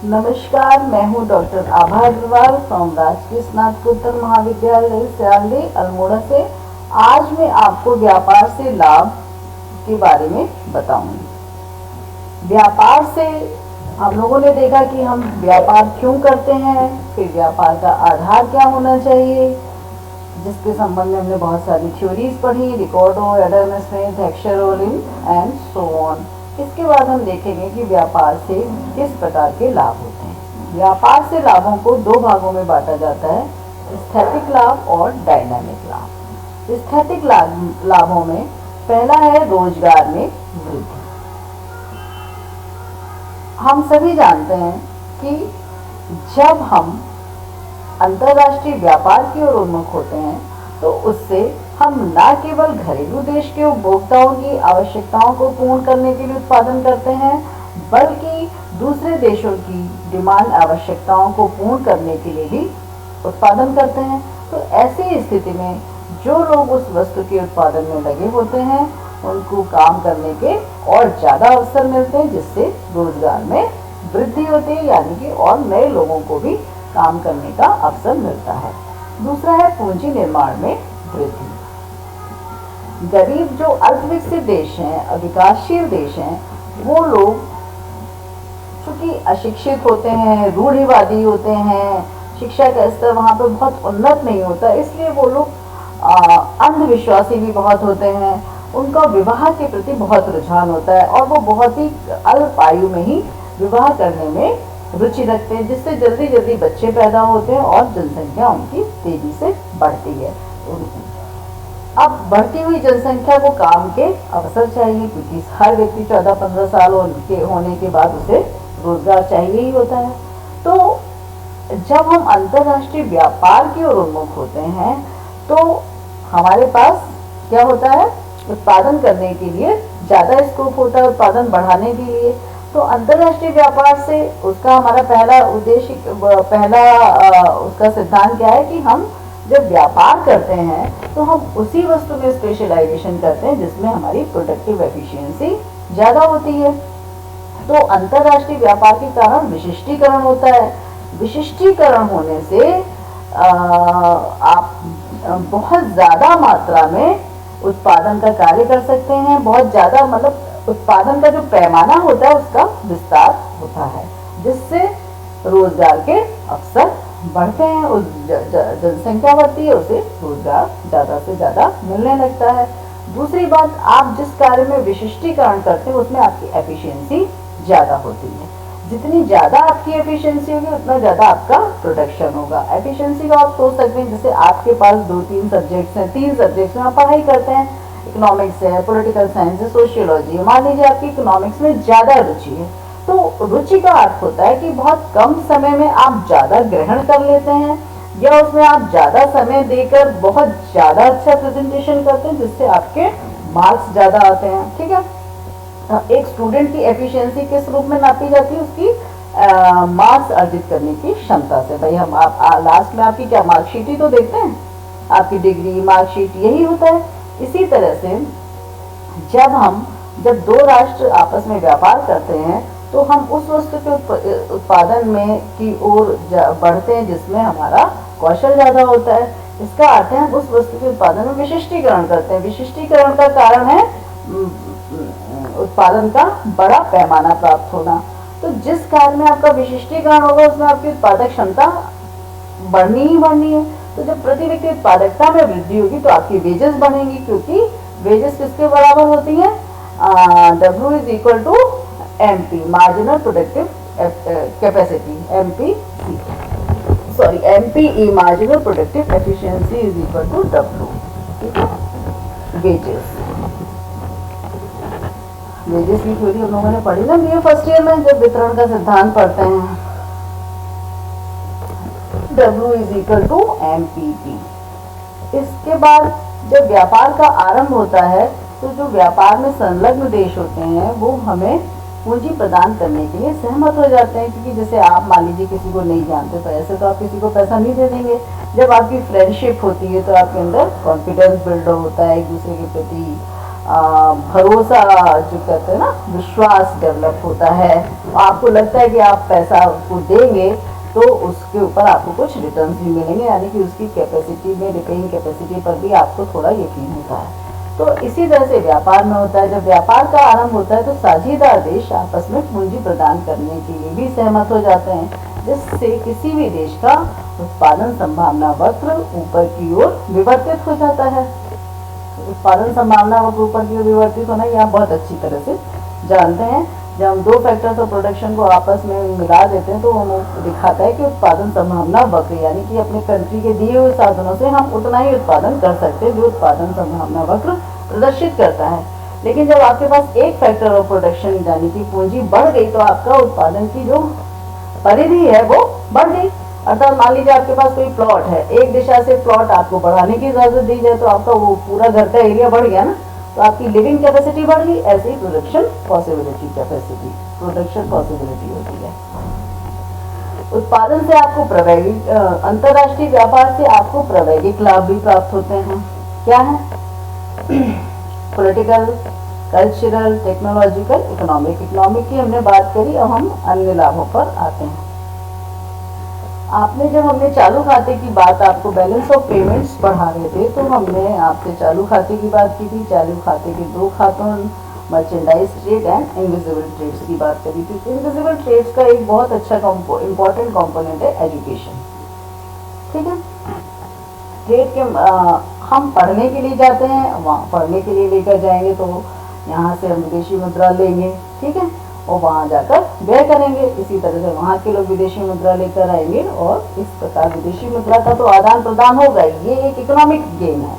नमस्कार, मैं हूं डॉक्टर आभा अग्रवाल फ्रॉम राजकीय स्नातकोत्तर महाविद्यालय सयाली अल्मोड़ा से। आज मैं आपको व्यापार से लाभ के बारे में बताऊंगी। व्यापार से हम लोगों ने देखा कि हम व्यापार क्यों करते हैं, फिर व्यापार का आधार क्या होना चाहिए, जिसके संबंध में हमने बहुत सारी थ्योरीज पढ़ी, Ricardo, Adam Smith, Heckscher, Ohlin and so on. इसके बाद हम देखेंगे कि व्यापार से किस प्रकार के लाभ होते हैं। व्यापार से लाभों को दो भागों में बांटा जाता है, स्थैतिक लाभ और डायनामिक लाभ। स्थैतिक लाभों में पहला है रोजगार में वृद्धि। हम सभी जानते हैं कि जब हम अंतर्राष्ट्रीय व्यापार की ओर उन्मुख होते हैं तो उससे हम न केवल घरेलू देश के उपभोक्ताओं की आवश्यकताओं को पूर्ण करने के लिए उत्पादन करते हैं, बल्कि दूसरे देशों की डिमांड आवश्यकताओं को पूर्ण करने के लिए भी उत्पादन करते हैं। तो ऐसी स्थिति में जो लोग उस वस्तु के उत्पादन में लगे होते हैं उनको काम करने के और ज़्यादा अवसर मिलते हैं, जिससे रोजगार में वृद्धि होती है, यानी कि और नए लोगों को भी काम करने का अवसर मिलता है। दूसरा है पूंजी निर्माण में वृद्धि। गरीब जो अल्पविकसित देश हैं और विकासशील देश हैं, वो लोग चूंकि अशिक्षित होते हैं, रूढ़िवादी होते हैं, शिक्षा का स्तर वहाँ पर बहुत उन्नत नहीं होता, इसलिए वो लोग अंधविश्वासी भी बहुत होते हैं। उनका विवाह के प्रति बहुत रुझान होता है और वो बहुत ही अल्प आयु में ही विवाह करने में रुचि रखते हैं, जिससे जल्दी जल्दी बच्चे पैदा होते हैं और जनसंख्या उनकी तेजी से बढ़ती है। अब बढ़ती हुई जनसंख्या को काम के अवसर चाहिए, क्योंकि हर व्यक्ति 14-15 साल होने के बाद उसे रोजगार चाहिए ही होता है। तो जब हम अंतर्राष्ट्रीय व्यापार की ओर उन्मुख होते हैं तो हमारे पास क्या होता है, उत्पादन करने के लिए ज़्यादा स्कोप होता है, उत्पादन बढ़ाने के लिए। तो अंतर्राष्ट्रीय व्यापार से उसका हमारा पहला उद्देश्य, उसका सिद्धांत क्या है कि हम जब व्यापार करते हैं तो हम उसी वस्तु में स्पेशलाइजेशन करते हैं जिसमें हमारी प्रोडक्टिव एफिशिएंसी ज़्यादा होती है। तो अंतर्राष्ट्रीय व्यापार के कारण विशिष्टीकरण होता है। विशिष्टीकरण होने से आप बहुत ज़्यादा मात्रा में उत्पादन का कार्य कर सकते हैं। बहुत ज़्यादा मतलब उत्पादन का जो पैमाना होता है उसका विस्तार होता है, जिससे रोजगार के अवसर बढ़ते हैं, उस जनसंख्या बढ़ती है, उसे रोजगार ज़्यादा से ज़्यादा मिलने लगता है। दूसरी बात, आप जिस कार्य में विशिष्टीकरण करते हैं उसमें आपकी एफिशिएंसी ज़्यादा होती है। जितनी ज़्यादा आपकी एफिशिएंसी होगी उतना ज़्यादा आपका प्रोडक्शन होगा। एफिशिएंसी का आप सोच सकते हैं, जैसे आपके पास 2-3 सब्जेक्ट्स हैं, 3 सब्जेक्ट्स में आप पढ़ाई करते हैं, इकोनॉमिक्स है, पॉलिटिकल साइंस है, सोशियोलॉजी है। मान लीजिए आपकी इकोनॉमिक्स में ज़्यादा रुचि है, तो रुचि का अर्थ होता है कि बहुत कम समय में आप ज़्यादा ग्रहण कर लेते हैं, या उसमें आप ज़्यादा समय देकर बहुत ज़्यादा अच्छा प्रेजेंटेशन करते हैं, जिससे आपके मार्क्स ज़्यादा आते हैं। ठीक है, एक स्टूडेंट की एफिशिएंसी किस रूप में नापी जाती है, उसकी मार्क्स अर्जित करने की क्षमता से। भाई हम लास्ट में आपकी क्या मार्कशीट ही तो देखते हैं, आपकी डिग्री, मार्कशीट, यही होता है। इसी तरह से जब दो राष्ट्र आपस में व्यापार करते हैं तो हम उस वस्तु के उत्पादन में की ओर बढ़ते हैं जिसमें हमारा कौशल ज़्यादा होता है। इसका अर्थ है हम उस वस्तु के उत्पादन में विशिष्टीकरण करते हैं। विशिष्टीकरण का कारण है उत्पादन का बड़ा पैमाना प्राप्त होना। तो जिस कार्य में आपका विशिष्टीकरण होगा उसमें आपकी उत्पादक क्षमता बढ़नी ही बढ़नी है। तो जब प्रति व्यक्ति उत्पादकता में वृद्धि होगी तो आपकी वेजेस बढ़ेंगी, क्योंकि वेजेस किसके बराबर होती हैं, W = MP, marginal productive capacity, MPE, marginal productive efficiency = W। ठीक है, वेजेस की थ्योरी हम लोगों ने पढ़ी ना ये फर्स्ट ईयर में, जब वितरण का सिद्धांत पढ़ते हैं। W = MPP। इसके बाद जब व्यापार का आरंभ होता है तो जो व्यापार में संलग्न देश होते हैं वो हमें पूंजी प्रदान करने के लिए सहमत हो जाते हैं, क्योंकि जैसे आप मान लीजिए किसी को नहीं जानते तो ऐसे तो आप किसी को पैसा नहीं दे देंगे। जब आपकी फ्रेंडशिप होती है तो आपके अंदर कॉन्फिडेंस बिल्ड होता है, एक दूसरे के प्रति भरोसा जो कहते हैं ना, विश्वास डेवलप होता है। आपको लगता है कि आप पैसा को देंगे तो उसके ऊपर आपको कुछ रिटर्न्स भी मिलेंगे, यानी कि उसकी कैपेसिटी में, रिपेइंग कैपेसिटी पर भी आपको थोड़ा यकीन होता है। तो इसी तरह से व्यापार में होता है। जब व्यापार का आरंभ होता है तो साझेदार देश आपस में पूंजी प्रदान करने के लिए भी सहमत हो जाते हैं, जिससे किसी भी देश का उत्पादन संभावना वक्र ऊपर की ओर विवर्तित हो जाता है। उत्पादन संभावना वक्र ऊपर की ओर विवर्तित होना ये आप बहुत अच्छी तरह से जानते हैं। जब हम दो फैक्टर्स ऑफ प्रोडक्शन को आपस में मिला देते हैं तो वो दिखाता है कि उत्पादन संभावना वक्र, यानी कि अपने कंट्री के दिए हुए साधनों से हम उतना ही उत्पादन कर सकते हैं जो उत्पादन संभावना वक्र प्रदर्शित करता है। लेकिन जब आपके पास एक फैक्टर ऑफ प्रोडक्शन यानी कि पूंजी बढ़ गई तो आपका उत्पादन की जो परिधि है वो बढ़ गई। अर्थात मान लीजिए आपके पास कोई प्लॉट है, एक दिशा से प्लॉट आपको बढ़ाने की इजाजत दी जाए तो आपका वो पूरा घर का एरिया बढ़ गया ना, तो आपकी लिविंग कैपेसिटी बढ़ गई। ऐसे ही प्रोडक्शन पॉसिबिलिटी होती है। उत्पादन से आपको प्रायोगिक, अंतरराष्ट्रीय व्यापार से आपको प्रायोगिक लाभ भी प्राप्त होते हैं। क्या है? Political, cultural, technological, economic. Economic की हमने बात करी, अब हम अन्य लाभों पर आते हैं। आपने जब हमने चालू खाते की बात, आपको बैलेंस ऑफ पेमेंट्स पढ़ा रहे थे तो हमने आपसे चालू खाते की बात की थी। चालू खाते के दो खातों, merchandise trade and invisible trades की बात करी थी। इनविजिबल ट्रेड्स का एक बहुत अच्छा इंपॉर्टेंट कंपोनेंट है एजुकेशन। ठीक है, ट्रेड के हम पढ़ने के लिए जाते हैं, वहाँ पढ़ने के लिए लेकर जाएंगे तो यहाँ से हम विदेशी मुद्रा लेंगे, ठीक है, और वहाँ जाकर व्यय करेंगे। इसी तरह से वहाँ के लोग विदेशी मुद्रा लेकर आएंगे और इस प्रकार विदेशी मुद्रा का तो आदान प्रदान होगा। ये एक इकोनॉमिक गेन है।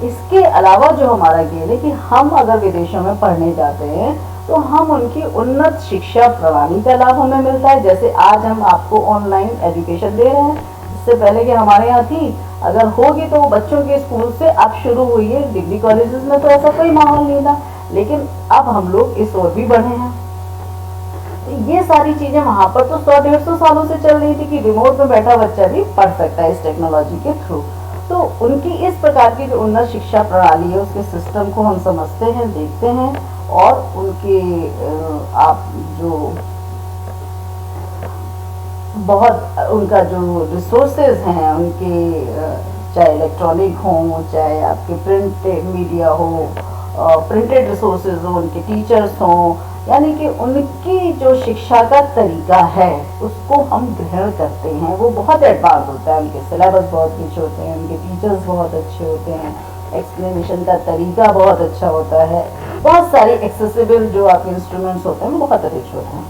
इसके अलावा जो हमारा गेन है कि हम अगर विदेशों में पढ़ने जाते हैं तो हम उनकी उन्नत शिक्षा प्रणाली का लाभ हमें मिलता है। जैसे आज हम आपको ऑनलाइन एजुकेशन दे रहे हैं, इससे पहले कि हमारे यहाँ थी, अगर होगी तो बच्चों के स्कूल से अब शुरू हुई है। डिग्री कॉलेजेस में तो ऐसा कोई माहौल नहीं था, लेकिन अब हम लोग इस ओर भी बढ़े हैं। ये सारी चीजें वहां पर तो 100-150 सालों से चल रही थी कि रिमोट में बैठा बच्चा भी पढ़ सकता है इस टेक्नोलॉजी के थ्रू। तो उनकी इस प्रकार की जो उन्नत शिक्षा प्रणाली है उसके सिस्टम को हम समझते हैं, देखते हैं, और उनके आप जो बहुत उनका जो रिसोर्सेज हैं उनके, चाहे इलेक्ट्रॉनिक हो, चाहे आपके प्रिंटेड मीडिया हो, प्रिंटेड रिसोर्सेज हो, उनके टीचर्स हों, यानी कि उनकी जो शिक्षा का तरीका है उसको हम ग्रहण करते हैं। वो बहुत एडवांस होता है, उनके सिलेबस बहुत रिच होते हैं, उनके टीचर्स बहुत अच्छे होते हैं, एक्सप्लेनेशन का तरीका बहुत अच्छा होता है, बहुत सारे एक्सेसिबल जो आपके इंस्ट्रूमेंट्स होते हैं वो बहुत रिच होते हैं।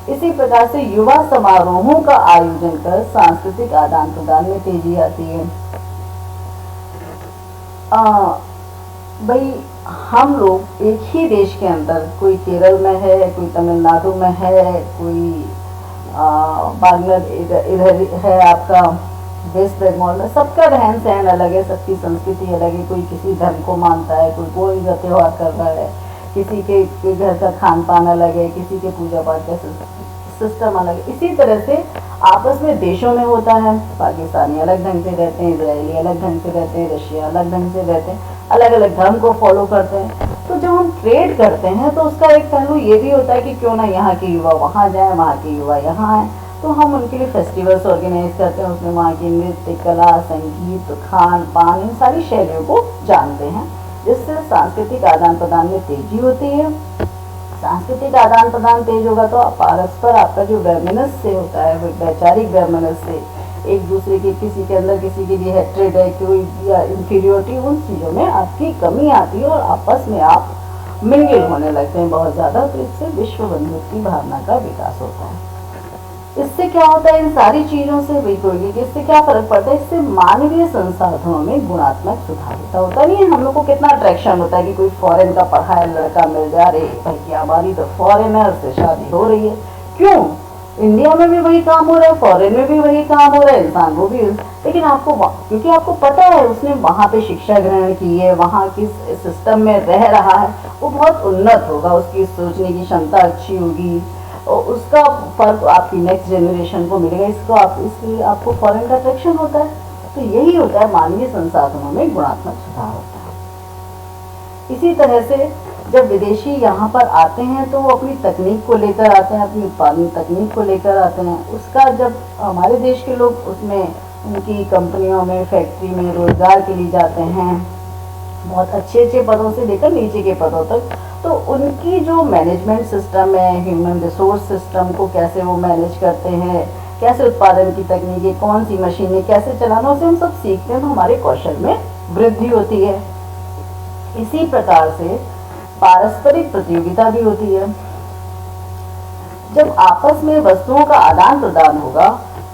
इसी प्रकार से युवा समारोहों का आयोजन कर सांस्कृतिक आदान प्रदान में तेजी आती है। भाई हम लोग एक ही देश के अंदर, कोई केरल में है, कोई तमिलनाडु में है, कोई बांग्लादेश इधर है आपका वेस्ट बंगाल में, सबका रहन सहन अलग है, सबकी संस्कृति अलग है। कोई किसी धर्म को मानता है, कोई का त्यौहार कर रहा है, किसी के घर का खान पान अलग है, किसी के पूजा पाठ का सिस्टम अलग है। इसी तरह से आपस में देशों में होता है। पाकिस्तानी अलग ढंग से रहते हैं, इजरायली अलग ढंग से रहते हैं, रशिया अलग ढंग से रहते हैं, अलग अलग धर्म को फॉलो करते हैं। तो जब हम ट्रेड करते हैं तो उसका एक पहलू ये भी होता है कि क्यों ना यहाँ के युवा वहाँ जाए, वहाँ के युवा यहाँ आए। तो हम उनके लिए फेस्टिवल्स ऑर्गेनाइज करते हैं, उसमें वहाँ की नृत्य कला, संगीत, खान पान, इन सारी शैलियों को जानते हैं, जिससे सांस्कृतिक आदान प्रदान में तेजी होती है। सांस्कृतिक आदान प्रदान तेज होगा तो परस्पर आपका जो वैमनस से होता है, वो वैचारिक वैमनस से, एक दूसरे के किसी के अंदर किसी के लिए हेट्रेड है, कोई या इंफीरियोरिटी, उन चीज़ों में आपकी कमी आती है और आपस में आप मिलगिल होने लगते हैं बहुत ज़्यादा। तो इससे विश्व बंधुत्व की भावना का विकास होता है। इससे क्या होता है, इन सारी चीज़ों से बिल्कुल कि इससे क्या फर्क पड़ता है, इससे मानवीय संसाधनों में गुणात्मक सुधार होता नहीं है। हम लोग को कितना अट्रैक्शन होता है कि कोई फॉरेन का पढ़ा है लड़का मिल जा रही है, भाई हमारी तो फॉरेनर से शादी हो रही है। क्यों? इंडिया में भी वही काम हो रहा है, फॉरेन में भी वही काम हो रहा है, इंसान वो भी, लेकिन आपको क्योंकि आपको पता है उसने वहाँ पे शिक्षा ग्रहण की है, वहाँ किस सिस्टम में रह रहा है, वो बहुत उन्नत होगा, उसकी सोचने की क्षमता अच्छी होगी और उसका फर्क आपकी नेक्स्ट जनरेशन को मिलेगा। इसलिए आपको फॉरेन का अट्रैक्शन होता है। तो यही होता है, मानवीय संसाधनों में गुणात्मक सुधार होता है। इसी तरह से जब विदेशी यहाँ पर आते हैं तो वो अपनी तकनीक को लेकर आते हैं, अपनी उत्पादन तकनीक को लेकर आते हैं। उसका जब हमारे देश के लोग उसमें उनकी कंपनियों में, फैक्ट्री में रोजगार के लिए जाते हैं, बहुत अच्छे अच्छे पदों से लेकर नीचे के पदों तक, तो उनकी जो मैनेजमेंट सिस्टम है, ह्यूमन रिसोर्स सिस्टम को कैसे वो मैनेज करते हैं, कैसे उत्पादन की तकनीकें, कौन सी मशीनें कैसे चलाना, उसे हम सब सीखते हैं तो हमारे कौशल में वृद्धि होती है। इसी प्रकार से पारस्परिक प्रतियोगिता भी होती है। जब आपस में वस्तुओं का आदान प्रदान होगा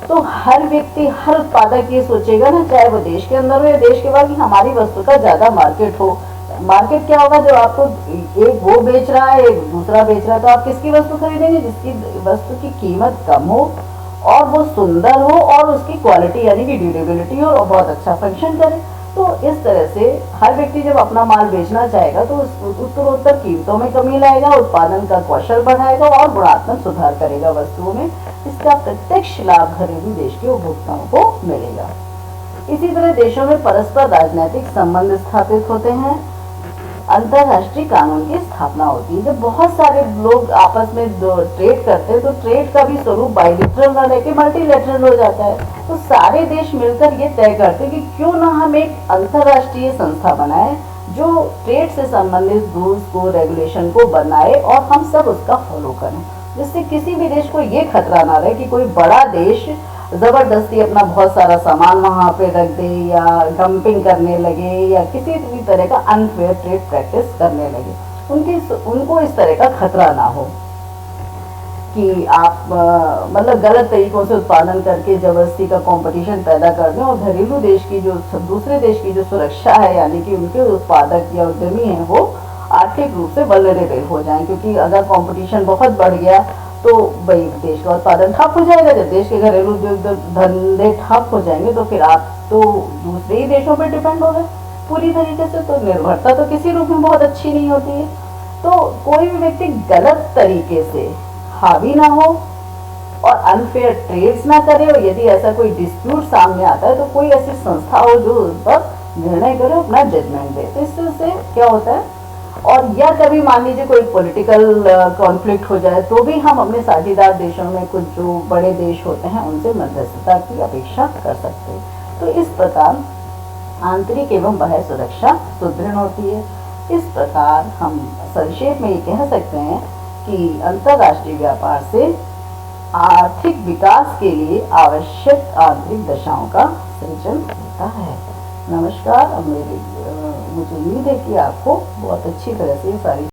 तो हर व्यक्ति, हर उत्पादक ये सोचेगा ना, चाहे वो देश के अंदर हो या देश के बाहर, कि हमारी वस्तु का ज्यादा मार्केट हो। मार्केट क्या होगा, जब आपको एक वो बेच रहा है, एक दूसरा बेच रहा है, तो आप किसकी वस्तु खरीदेंगे? जिसकी वस्तु की कीमत कम हो और वो सुंदर हो और उसकी क्वालिटी यानी कि ड्यूरेबिलिटी हो और बहुत अच्छा फंक्शन करे। तो इस तरह से हर व्यक्ति जब अपना माल बेचना चाहेगा तो उत्तरोत्तर कीमतों में कमी लाएगा, उत्पादन का कौशल बढ़ाएगा और गुणात्मक सुधार करेगा वस्तुओं में। इसका प्रत्यक्ष लाभ घरेलू देश के उपभोक्ताओं को मिलेगा। इसी तरह देशों में परस्पर राजनीतिक संबंध स्थापित होते हैं, अंतरराष्ट्रीय कानून की स्थापना होती है। जब बहुत सारे लोग आपस में ट्रेड करते हैं तो ट्रेड का भी स्वरूप बाइलेटरल न रहकर मल्टीलेटरल हो जाता है। तो सारे देश मिलकर ये तय करते हैं कि क्यों ना हम एक अंतरराष्ट्रीय संस्था बनाएं जो ट्रेड से संबंधित रूल्स को, रेगुलेशन को बनाए और हम सब उसका फॉलो करें, जिससे किसी भी देश को ये खतरा ना रहे कि कोई बड़ा देश जबरदस्ती अपना बहुत सारा सामान वहां पे रख दे या डंपिंग करने लगे या किसी भी तरह का अनफेयर ट्रेड प्रैक्टिस करने लगे। उनको इस तरह का खतरा ना हो कि आप मतलब गलत तरीकों से उत्पादन करके जबरदस्ती का कंपटीशन पैदा कर दें और घरेलू देश की जो, दूसरे देश की जो सुरक्षा है यानी कि उनके उत्पादक या उद्यमी हैं वो आर्थिक रूप से वल्नरेबल हो जाएं। क्योंकि अगर कंपटीशन बहुत बढ़ गया तो भाई देश का उत्पादन ठप हो जाएगा। जब देश के घरेलू धंधे ठप हो जाएंगे तो फिर आप तो दूसरे ही देशों पर डिपेंड हो गए पूरी तरीके से। तो निर्भरता तो किसी रूप में बहुत अच्छी नहीं होती है। तो कोई भी व्यक्ति गलत तरीके से हावी ना हो और अनफेयर ट्रेड्स ना करे, और यदि ऐसा कोई डिस्प्यूट सामने आता है तो कोई ऐसी संस्था हो जो उस पर निर्णय करे, अपना जजमेंट दे। तो इससे क्या होता है, और या कभी मान लीजिए कोई पॉलिटिकल कॉन्फ्लिक्ट हो जाए तो भी हम अपने साझेदार देशों में कुछ जो बड़े देश होते हैं उनसे मध्यस्थता की अपेक्षा कर सकते हैं। तो इस प्रकार आंतरिक एवं बाह्य सुरक्षा सुदृढ़ होती है। इस प्रकार हम संक्षेप में ये कह सकते हैं कि अंतर्राष्ट्रीय व्यापार से आर्थिक विकास के लिए आवश्यक आंतरिक दशाओं का सृजन होता है। नमस्कार। मुझे उम्मीद है कि आपको बहुत अच्छी तरह से सारी